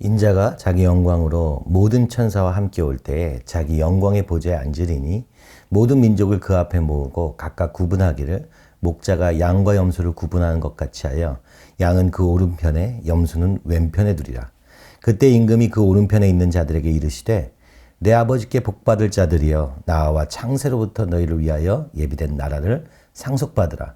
인자가 자기 영광으로 모든 천사와 함께 올 때에 자기 영광의 보좌에 앉으리니 모든 민족을 그 앞에 모으고 각각 구분하기를 목자가 양과 염소를 구분하는 것 같이 하여 양은 그 오른편에 염소는 왼편에 두리라. 그때 임금이 그 오른편에 있는 자들에게 이르시되 내 아버지께 복받을 자들이여 나와 창세로부터 너희를 위하여 예비된 나라를 상속받으라.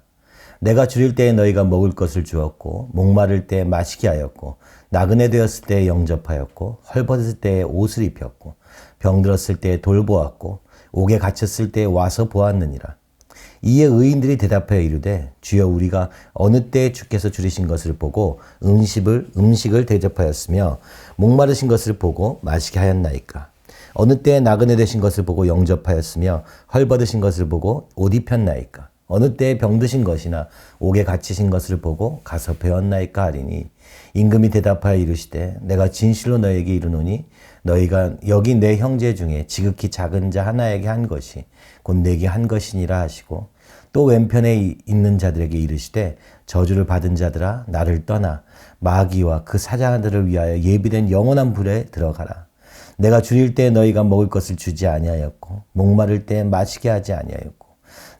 내가 줄일 때에 너희가 먹을 것을 주었고 목마를 때에 마시게 하였고 나그네 되었을 때에 영접하였고 헐벗을 때에 옷을 입혔고 병들었을 때에 돌보았고 옥에 갇혔을 때에 와서 보았느니라. 이에 의인들이 대답하여 이르되 주여 우리가 어느 때에 주께서 줄이신 것을 보고 음식을 대접하였으며 목마르신 것을 보고 마시게 하였나이까. 어느 때에 나그네 되신 것을 보고 영접하였으며 헐벗으신 것을 보고 옷 입혔나이까. 어느 때에 병드신 것이나 옥에 갇히신 것을 보고 가서 배웠나이까 하리니 임금이 대답하여 이르시되 내가 진실로 너에게 이르노니 너희가 여기 내 형제 중에 지극히 작은 자 하나에게 한 것이 곧 내게 한 것이니라 하시고 또 왼편에 있는 자들에게 이르시되 저주를 받은 자들아 나를 떠나 마귀와 그 사자들을 위하여 예비된 영원한 불에 들어가라. 내가 줄일 때 너희가 먹을 것을 주지 아니하였고 목마를 때 마시게 하지 아니하였고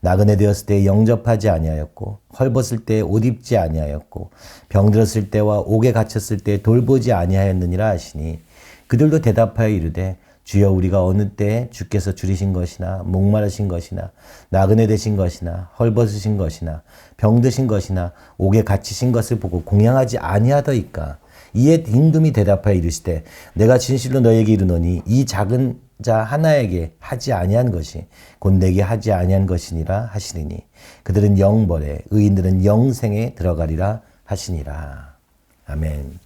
나그네 되었을 때 영접하지 아니하였고 헐벗을 때 옷 입지 아니하였고 병들었을 때와 옥에 갇혔을 때 돌보지 아니하였느니라 하시니 그들도 대답하여 이르되 주여 우리가 어느 때에 주께서 줄이신 것이나 목마르신 것이나 나그네 되신 것이나 헐벗으신 것이나 병드신 것이나 옥에 갇히신 것을 보고 공양하지 아니하더이까. 이에 임금이 대답하여 이르시되 내가 진실로 너에게 이르노니 이 작은 자 하나에게 하지 아니한 것이 곧 내게 하지 아니한 것이니라 하시리니 그들은 영벌에 의인들은 영생에 들어가리라 하시니라. 아멘.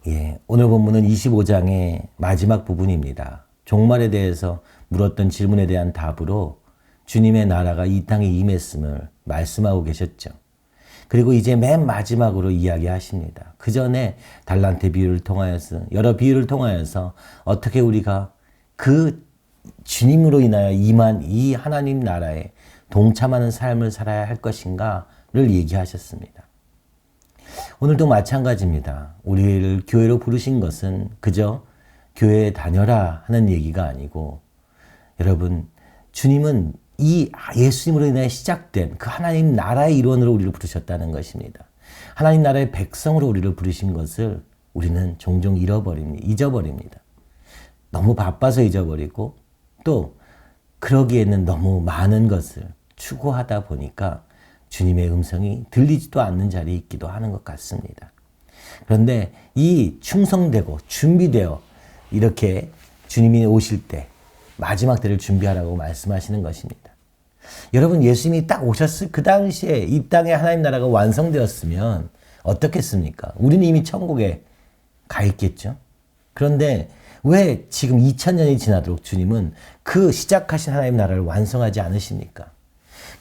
예, 오늘 본문은 25장의 마지막 부분입니다. 종말에 대해서 물었던 질문에 대한 답으로 주님의 나라가 이 땅에 임했음을 말씀하고 계셨죠. 그리고 이제 맨 마지막으로 이야기하십니다. 그 전에 달란트 비유를 통하여서 여러 비유를 통하여서 어떻게 우리가 그 주님으로 인하여 임한 이 하나님 나라에 동참하는 삶을 살아야 할 것인가를 얘기하셨습니다. 오늘도 마찬가지입니다. 우리를 교회로 부르신 것은 그저 교회에 다녀라 하는 얘기가 아니고 여러분 주님은 이 예수님으로 인해 시작된 그 하나님 나라의 일원으로 우리를 부르셨다는 것입니다. 하나님 나라의 백성으로 우리를 부르신 것을 우리는 종종 잊어버립니다. 너무 바빠서 잊어버리고 또 그러기에는 너무 많은 것을 추구하다 보니까 주님의 음성이 들리지도 않는 자리에 있기도 하는 것 같습니다. 그런데 이 충성되고 준비되어 이렇게 주님이 오실 때 마지막 때를 준비하라고 말씀하시는 것입니다. 여러분 예수님이 딱 오셨을 그 당시에 이 땅에 하나님 나라가 완성되었으면 어떻겠습니까? 우리는 이미 천국에 가 있겠죠. 그런데 왜 지금 2000년이 지나도록 주님은 그 시작하신 하나님 나라를 완성하지 않으십니까?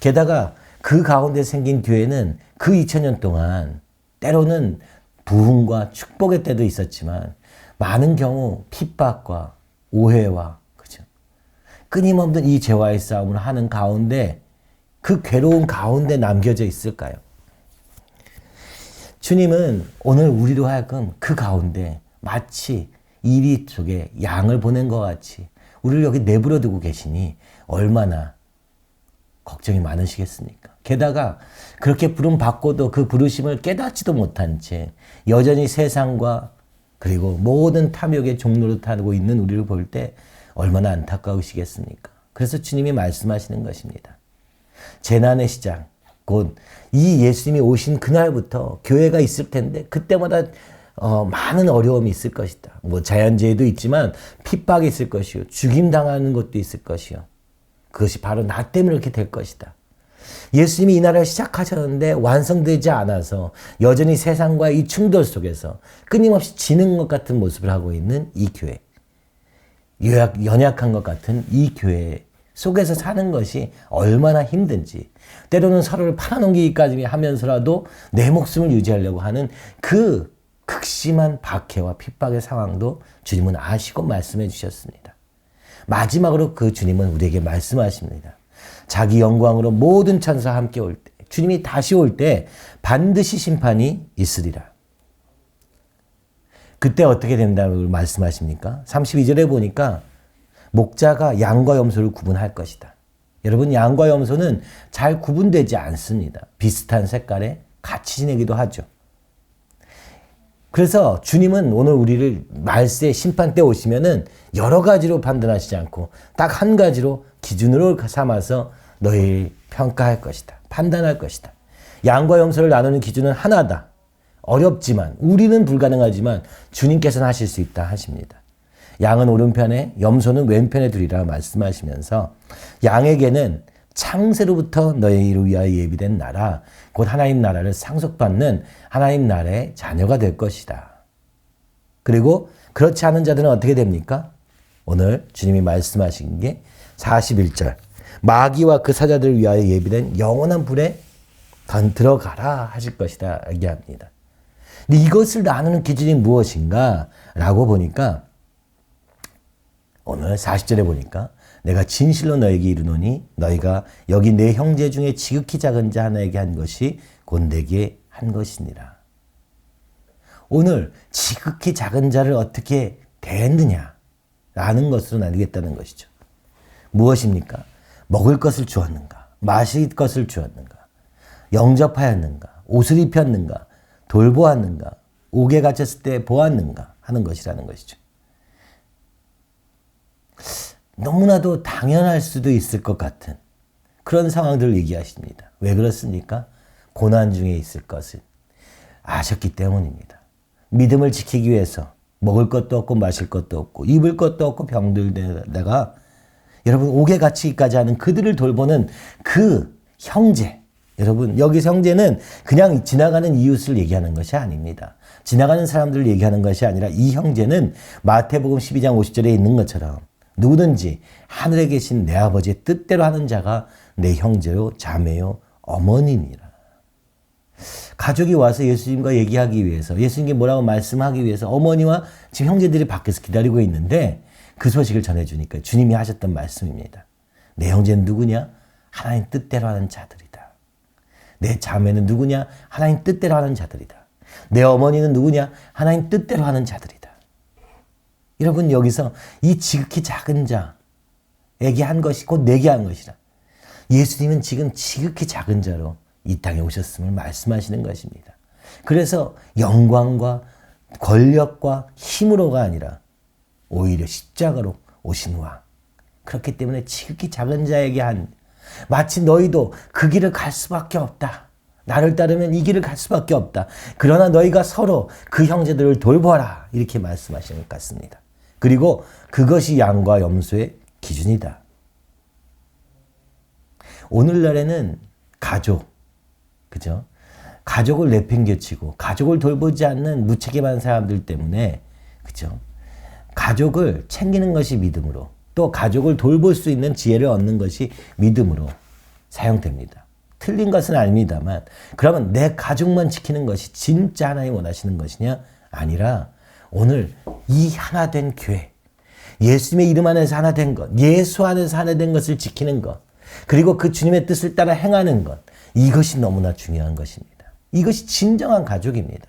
게다가 그 가운데 생긴 교회는 그 2000년 동안 때로는 부흥과 축복의 때도 있었지만 많은 경우 핍박과 오해와 그죠? 끊임없는 이 죄와의 싸움을 하는 가운데 그 괴로운 가운데 남겨져 있을까요? 주님은 오늘 우리로 하여금 그 가운데 마치 이리 속에 양을 보낸 것 같이 우리를 여기 내버려 두고 계시니 얼마나 걱정이 많으시겠습니까? 게다가 그렇게 부름 받고도 그 부르심을 깨닫지도 못한 채 여전히 세상과 그리고 모든 탐욕의 종로를 타고 있는 우리를 볼 때 얼마나 안타까우시겠습니까? 그래서 주님이 말씀하시는 것입니다. 재난의 시작, 곧 이 예수님이 오신 그날부터 교회가 있을 텐데 그때마다 많은 어려움이 있을 것이다. 뭐 자연재해도 있지만 핍박이 있을 것이요. 죽임당하는 것도 있을 것이요. 그것이 바로 나 때문에 이렇게 될 것이다. 예수님이 이 나라를 시작하셨는데 완성되지 않아서 여전히 세상과의 이 충돌 속에서 끊임없이 지는 것 같은 모습을 하고 있는 이 교회. 연약한 것 같은 이 교회 속에서 사는 것이 얼마나 힘든지 때로는 서로를 팔아넘기기까지 하면서라도 내 목숨을 유지하려고 하는 그 극심한 박해와 핍박의 상황도 주님은 아시고 말씀해 주셨습니다. 마지막으로 그 주님은 우리에게 말씀하십니다. 자기 영광으로 모든 천사와 함께 올 때, 주님이 다시 올 때 반드시 심판이 있으리라. 그때 어떻게 된다고 말씀하십니까? 32절에 보니까 목자가 양과 염소를 구분할 것이다. 여러분, 양과 염소는 잘 구분되지 않습니다. 비슷한 색깔에 같이 지내기도 하죠. 그래서 주님은 오늘 우리를 말세 심판 때 오시면은 여러 가지로 판단하시지 않고 딱 한 가지로 기준으로 삼아서 너희 평가할 것이다. 판단할 것이다. 양과 염소를 나누는 기준은 하나다. 어렵지만, 우리는 불가능하지만 주님께서는 하실 수 있다 하십니다. 양은 오른편에 염소는 왼편에 두리라 말씀하시면서 양에게는 창세로부터 너희를 위하여 예비된 나라, 곧 하나님 나라를 상속받는 하나님 나라의 자녀가 될 것이다. 그리고 그렇지 않은 자들은 어떻게 됩니까? 오늘 주님이 말씀하신 게 41절. 마귀와 그 사자들을 위하여 예비된 영원한 불에 들어가라 하실 것이다 얘기합니다. 근데 이것을 나누는 기준이 무엇인가? 라고 보니까 오늘 40절에 보니까 내가 진실로 너에게 이르노니 너희가 여기 내 형제 중에 지극히 작은 자 하나에게 한 것이 곧 내게 한 것이니라. 오늘 지극히 작은 자를 어떻게 대했느냐라는 것으로 나누겠다는 것이죠. 무엇입니까? 먹을 것을 주었는가? 마실 것을 주었는가? 영접하였는가? 옷을 입혔는가? 돌보았는가? 옥에 갇혔을 때 보았는가? 하는 것이라는 것이죠. 너무나도 당연할 수도 있을 것 같은 그런 상황들을 얘기하십니다. 왜 그렇습니까? 고난 중에 있을 것을 아셨기 때문입니다. 믿음을 지키기 위해서 먹을 것도 없고 마실 것도 없고 입을 것도 없고 병들다가 여러분 옥에 갇히기까지 하는 그들을 돌보는 그 형제, 여러분 여기서 형제는 그냥 지나가는 이웃을 얘기하는 것이 아닙니다. 지나가는 사람들을 얘기하는 것이 아니라 이 형제는 마태복음 12장 50절에 있는 것처럼 누구든지 하늘에 계신 내 아버지의 뜻대로 하는 자가 내 형제요 자매요 어머니니라. 가족이 와서 예수님과 얘기하기 위해서 예수님께 뭐라고 말씀하기 위해서 어머니와 지금 형제들이 밖에서 기다리고 있는데 그 소식을 전해주니까 주님이 하셨던 말씀입니다. 내 형제는 누구냐? 하나님 뜻대로 하는 자들이다. 내 자매는 누구냐? 하나님 뜻대로 하는 자들이다. 내 어머니는 누구냐? 하나님 뜻대로 하는 자들이다. 여러분 여기서 이 지극히 작은 자에게 한 것이 곧 내게 한 것이라. 예수님은 지금 지극히 작은 자로 이 땅에 오셨음을 말씀하시는 것입니다. 그래서 영광과 권력과 힘으로가 아니라 오히려 십자가로 오신 왕. 그렇기 때문에 지극히 작은 자에게 한 마치 너희도 그 길을 갈 수밖에 없다. 나를 따르면 이 길을 갈 수밖에 없다. 그러나 너희가 서로 그 형제들을 돌보아라. 이렇게 말씀하시는 것 같습니다. 그리고 그것이 양과 염소의 기준이다. 오늘날에는 가족, 그죠? 가족을 내팽개치고 가족을 돌보지 않는 무책임한 사람들 때문에, 그죠? 가족을 챙기는 것이 믿음으로, 또 가족을 돌볼 수 있는 지혜를 얻는 것이 믿음으로 사용됩니다. 틀린 것은 아닙니다만, 그러면 내 가족만 지키는 것이 진짜 하나님 원하시는 것이냐? 아니라 오늘 이 하나 된 교회, 예수님의 이름 안에서 하나 된 것, 예수 안에서 하나 된 것을 지키는 것, 그리고 그 주님의 뜻을 따라 행하는 것, 이것이 너무나 중요한 것입니다. 이것이 진정한 가족입니다.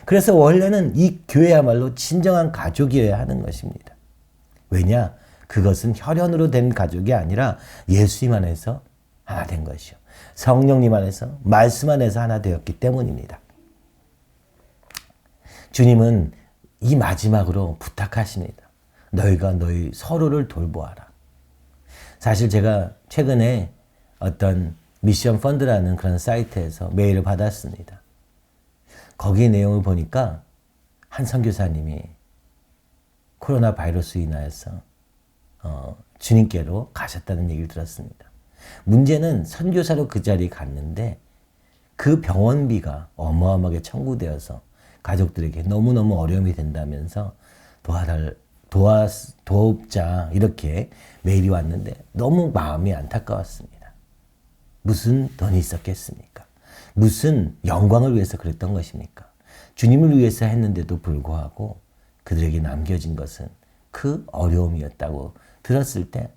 그래서 원래는 이 교회야말로 진정한 가족이어야 하는 것입니다. 왜냐? 그것은 혈연으로 된 가족이 아니라 예수님 안에서 하나 된 것이요. 성령님 안에서, 말씀 안에서 하나 되었기 때문입니다. 주님은 이 마지막으로 부탁하십니다. 너희가 너희 서로를 돌보아라. 사실 제가 최근에 어떤 미션 펀드라는 그런 사이트에서 메일을 받았습니다. 거기 내용을 보니까 한 선교사님이 코로나 바이러스로 인하여서 주님께로 가셨다는 얘기를 들었습니다. 문제는 선교사로 그 자리에 갔는데 그 병원비가 어마어마하게 청구되어서 가족들에게 너무너무 어려움이 된다면서 도읍자 이렇게 메일이 왔는데 너무 마음이 안타까웠습니다. 무슨 돈이 있었겠습니까? 무슨 영광을 위해서 그랬던 것입니까? 주님을 위해서 했는데도 불구하고 그들에게 남겨진 것은 그 어려움이었다고 들었을 때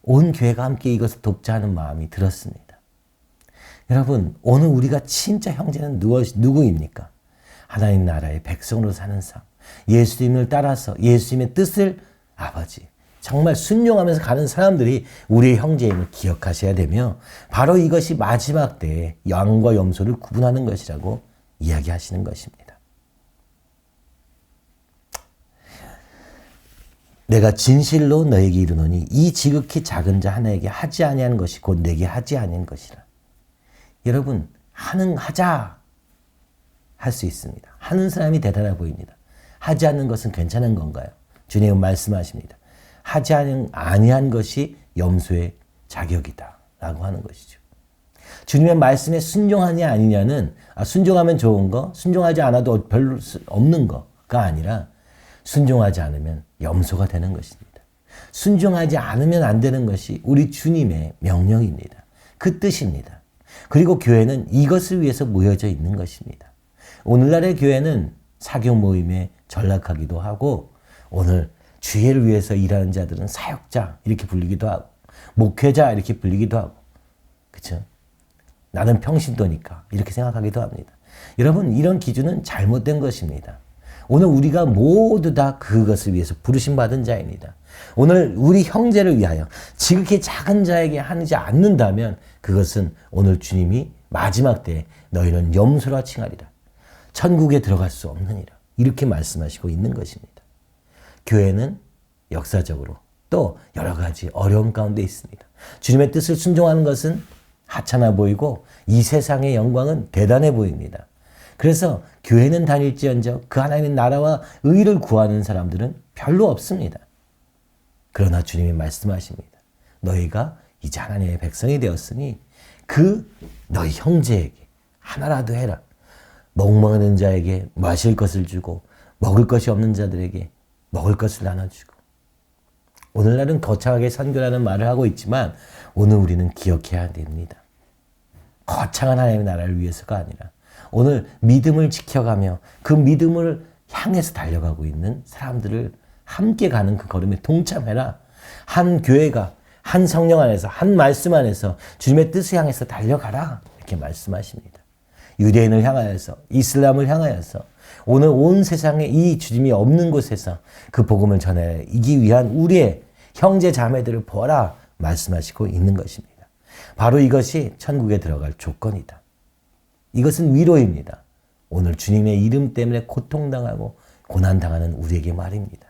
온 교회가 함께 이것을 돕자 하는 마음이 들었습니다. 여러분, 오늘 우리가 진짜 형제는 누구입니까? 하나님 나라의 백성으로 사는 삶, 예수님을 따라서 예수님의 뜻을 아버지 정말 순종하면서 가는 사람들이 우리의 형제임을 기억하셔야 되며 바로 이것이 마지막 때에 양과 염소를 구분하는 것이라고 이야기하시는 것입니다. 내가 진실로 너에게 이르노니 이 지극히 작은 자 하나에게 하지 아니한 것이 곧 내게 하지 아니한 것이라. 여러분 하자 할 수 있습니다. 하는 사람이 대단해 보입니다. 하지 않는 것은 괜찮은 건가요? 주님은 말씀하십니다. 하지 아니한 것이 염소의 자격이다 라고 하는 것이죠. 주님의 말씀에 순종하냐 아니냐는 순종하면 좋은 거, 순종하지 않아도 별로 없는 거가 아니라 순종하지 않으면 염소가 되는 것입니다. 순종하지 않으면 안 되는 것이 우리 주님의 명령입니다. 그 뜻입니다. 그리고 교회는 이것을 위해서 모여져 있는 것입니다. 오늘날의 교회는 사교 모임에 전락하기도 하고 오늘 주의를 위해서 일하는 자들은 사역자 이렇게 불리기도 하고 목회자 이렇게 불리기도 하고 그렇죠? 나는 평신도니까 이렇게 생각하기도 합니다. 여러분 이런 기준은 잘못된 것입니다. 오늘 우리가 모두 다 그것을 위해서 부르심받은 자입니다. 오늘 우리 형제를 위하여 지극히 작은 자에게 하지 않는다면 그것은 오늘 주님이 마지막 때에 너희는 염소라 칭하리라. 천국에 들어갈 수 없느니라. 이렇게 말씀하시고 있는 것입니다. 교회는 역사적으로 또 여러 가지 어려움 가운데 있습니다. 주님의 뜻을 순종하는 것은 하찮아 보이고 이 세상의 영광은 대단해 보입니다. 그래서 교회는 다닐지언정 그 하나님의 나라와 의를 구하는 사람들은 별로 없습니다. 그러나 주님이 말씀하십니다. 너희가 이제 하나님의 백성이 되었으니 너희 형제에게 하나라도 해라. 멍멍하는 자에게 마실 것을 주고 먹을 것이 없는 자들에게 먹을 것을 나눠주고 오늘날은 거창하게 선교라는 말을 하고 있지만 오늘 우리는 기억해야 됩니다. 거창한 하나님의 나라를 위해서가 아니라 오늘 믿음을 지켜가며 그 믿음을 향해서 달려가고 있는 사람들을 함께 가는 그 걸음에 동참해라. 한 교회가 한 성령 안에서 한 말씀 안에서 주님의 뜻을 향해서 달려가라. 이렇게 말씀하십니다. 유대인을 향하여서 이슬람을 향하여서 오늘 온 세상에 이 주님이 없는 곳에서 그 복음을 전하기 위한 우리의 형제 자매들을 보라 말씀하시고 있는 것입니다. 바로 이것이 천국에 들어갈 조건이다. 이것은 위로입니다. 오늘 주님의 이름 때문에 고통당하고 고난당하는 우리에게 말입니다.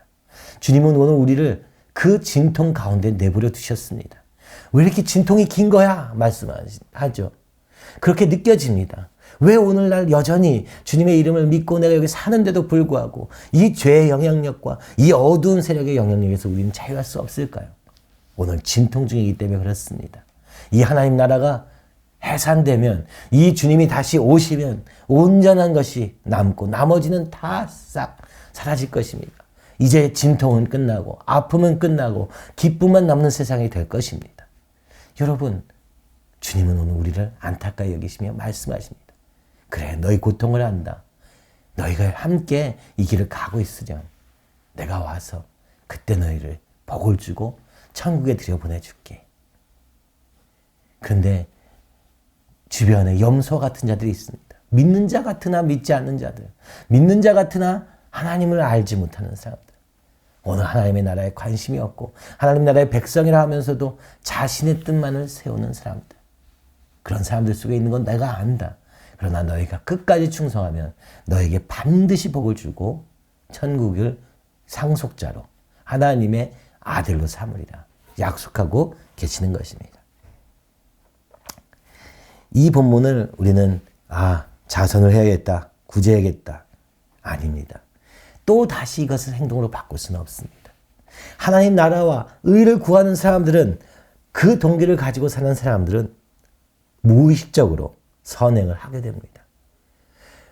주님은 오늘 우리를 그 진통 가운데 내버려 두셨습니다. 왜 이렇게 진통이 긴 거야? 말씀하죠. 그렇게 느껴집니다. 왜 오늘날 여전히 주님의 이름을 믿고 내가 여기 사는데도 불구하고 이 죄의 영향력과 이 어두운 세력의 영향력에서 우리는 자유할 수 없을까요? 오늘 진통 중이기 때문에 그렇습니다. 이 하나님 나라가 해산되면 이 주님이 다시 오시면 온전한 것이 남고 나머지는 다 싹 사라질 것입니다. 이제 진통은 끝나고 아픔은 끝나고 기쁨만 남는 세상이 될 것입니다. 여러분 주님은 오늘 우리를 안타까이 여기시며 말씀하십니다. 그래 너희 고통을 안다. 너희가 함께 이 길을 가고 있으련 내가 와서 그때 너희를 복을 주고 천국에 들여보내줄게. 그런데 주변에 염소 같은 자들이 있습니다. 믿는 자 같으나 믿지 않는 자들. 믿는 자 같으나 하나님을 알지 못하는 사람들. 오늘 하나님의 나라에 관심이 없고 하나님 나라의 백성이라 하면서도 자신의 뜻만을 세우는 사람들. 그런 사람들 속에 있는 건 내가 안다. 그러나 너희가 끝까지 충성하면 너에게 반드시 복을 주고 천국을 상속자로 하나님의 아들로 삼으리라 약속하고 계시는 것입니다. 이 본문을 우리는 자선을 해야겠다, 구제해야겠다. 아닙니다. 또 다시 이것을 행동으로 바꿀 수는 없습니다. 하나님 나라와 의를 구하는 사람들은 그 동기를 가지고 사는 사람들은 무의식적으로 선행을 하게 됩니다.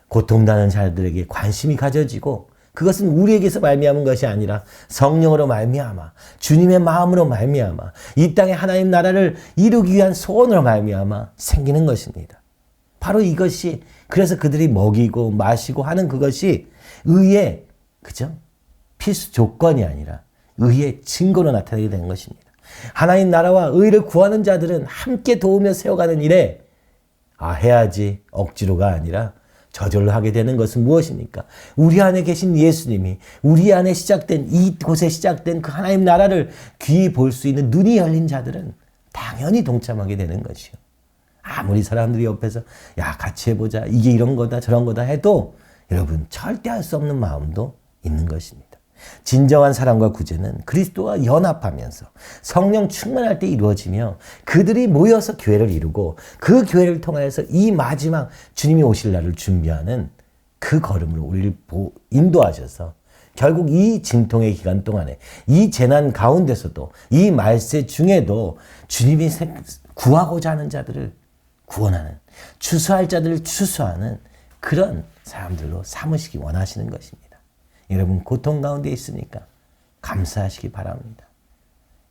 고통당하는 자들에게 관심이 가져지고 그것은 우리에게서 말미암은 것이 아니라 성령으로 말미암아 주님의 마음으로 말미암아 이 땅에 하나님 나라를 이루기 위한 소원으로 말미암아 생기는 것입니다. 바로 이것이 그래서 그들이 먹이고 마시고 하는 그것이 의의 필수 조건이 아니라 의의 증거로 나타나게 되는 것입니다. 하나님 나라와 의를 구하는 자들은 함께 도우며 세워가는 일에 해야지 억지로가 아니라 저절로 하게 되는 것은 무엇입니까? 우리 안에 계신 예수님이 우리 안에 시작된 이곳에 시작된 그 하나님 나라를 귀히 볼 수 있는 눈이 열린 자들은 당연히 동참하게 되는 것이요. 아무리 사람들이 옆에서 야 같이 해보자 이게 이런 거다 저런 거다 해도 여러분 절대 할 수 없는 마음도 있는 것입니다. 진정한 사랑과 구제는 그리스도와 연합하면서 성령 충만할 때 이루어지며 그들이 모여서 교회를 이루고 그 교회를 통하여서 이 마지막 주님이 오실 날을 준비하는 그 걸음으로 우리를 인도하셔서 결국 이 진통의 기간 동안에 이 재난 가운데서도 이 말세 중에도 주님이 구하고자 하는 자들을 구원하는 추수할 자들을 추수하는 그런 사람들로 삼으시기 원하시는 것입니다. 여러분 고통 가운데 있으니까 감사하시기 바랍니다.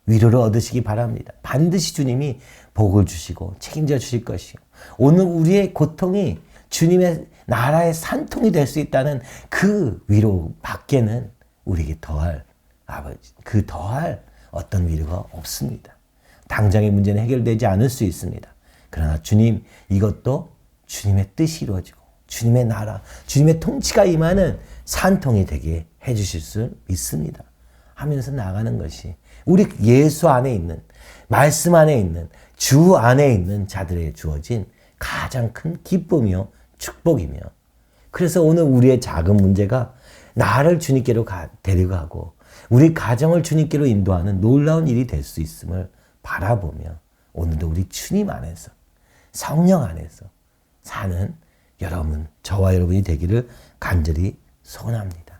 위로를 얻으시기 바랍니다. 반드시 주님이 복을 주시고 책임져 주실 것이요. 오늘 우리의 고통이 주님의 나라의 산통이 될 수 있다는 그 위로 밖에는 우리에게 더할 어떤 위로가 없습니다. 당장의 문제는 해결되지 않을 수 있습니다. 그러나 주님 이것도 주님의 뜻이 이루어지고 주님의 나라, 주님의 통치가 임하는 산통이 되게 해주실 수 있습니다. 하면서 나가는 것이 우리 예수 안에 있는 말씀 안에 있는 주 안에 있는 자들에게 주어진 가장 큰 기쁨이요 축복이며 그래서 오늘 우리의 작은 문제가 나를 주님께로 데려가고 우리 가정을 주님께로 인도하는 놀라운 일이 될 수 있음을 바라보며 오늘도 우리 주님 안에서 성령 안에서 사는 여러분, 저와 여러분이 되기를 간절히 소원합니다.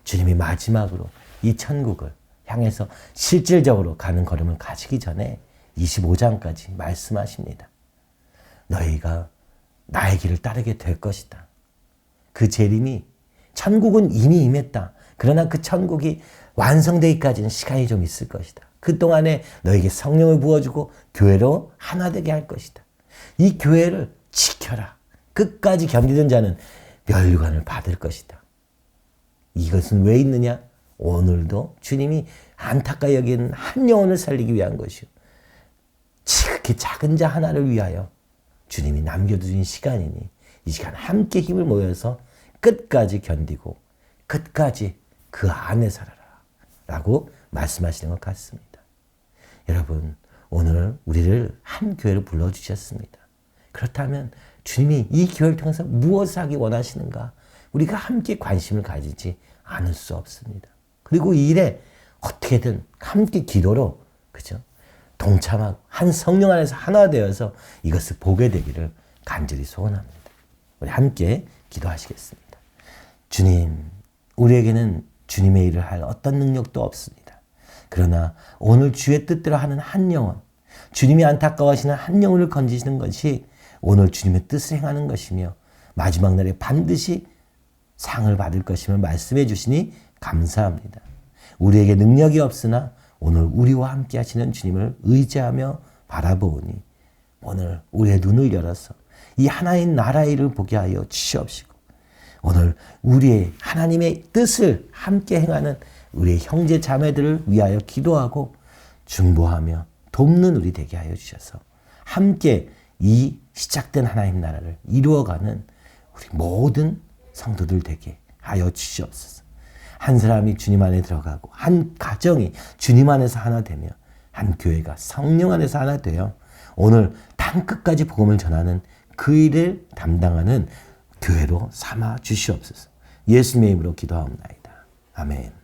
주님이 마지막으로 이 천국을 향해서 실질적으로 가는 걸음을 가시기 전에 25장까지 말씀하십니다. 너희가 나의 길을 따르게 될 것이다. 그 재림이 천국은 이미 임했다. 그러나 그 천국이 완성되기까지는 시간이 좀 있을 것이다. 그동안에 너에게 성령을 부어주고 교회로 하나 되게 할 것이다. 이 교회를 지켜라. 끝까지 견디는 자는 멸류관을 받을 것이다. 이것은 왜 있느냐? 오늘도 주님이 안타까이 여기는 한 영혼을 살리기 위한 것이요. 지극히 작은 자 하나를 위하여 주님이 남겨두신 시간이니 이 시간 함께 힘을 모여서 끝까지 견디고 끝까지 그 안에 살아라 라고 말씀하시는 것 같습니다. 여러분 오늘 우리를 한 교회로 불러주셨습니다. 그렇다면 주님이 이 교회를 통해서 무엇을 하기 원하시는가? 우리가 함께 관심을 가지지 않을 수 없습니다. 그리고 이 일에 어떻게든 함께 기도로 그죠? 동참하고 한 성령 안에서 하나 되어서 이것을 보게 되기를 간절히 소원합니다. 우리 함께 기도하시겠습니다. 주님, 우리에게는 주님의 일을 할 어떤 능력도 없습니다. 그러나 오늘 주의 뜻대로 하는 한 영혼, 주님이 안타까워하시는 한 영혼을 건지시는 것이 오늘 주님의 뜻을 행하는 것이며 마지막 날에 반드시 상을 받을 것임을 말씀해 주시니 감사합니다. 우리에게 능력이 없으나 오늘 우리와 함께 하시는 주님을 의지하며 바라보니 오늘 우리의 눈을 열어서 이 하나님 나라의 일을 보게 하여 주시옵시고 오늘 우리의 하나님의 뜻을 함께 행하는 우리의 형제 자매들을 위하여 기도하고 중보하며 돕는 우리 되게 하여 주셔서 함께 이 시작된 하나님 나라를 이루어가는 우리 모든 성도들 되게 하여 주시옵소서. 한 사람이 주님 안에 들어가고 한 가정이 주님 안에서 하나 되며 한 교회가 성령 안에서 하나 되어 오늘 땅끝까지 복음을 전하는 그 일을 담당하는 교회로 삼아 주시옵소서. 예수님의 이름으로 기도하옵나이다. 아멘.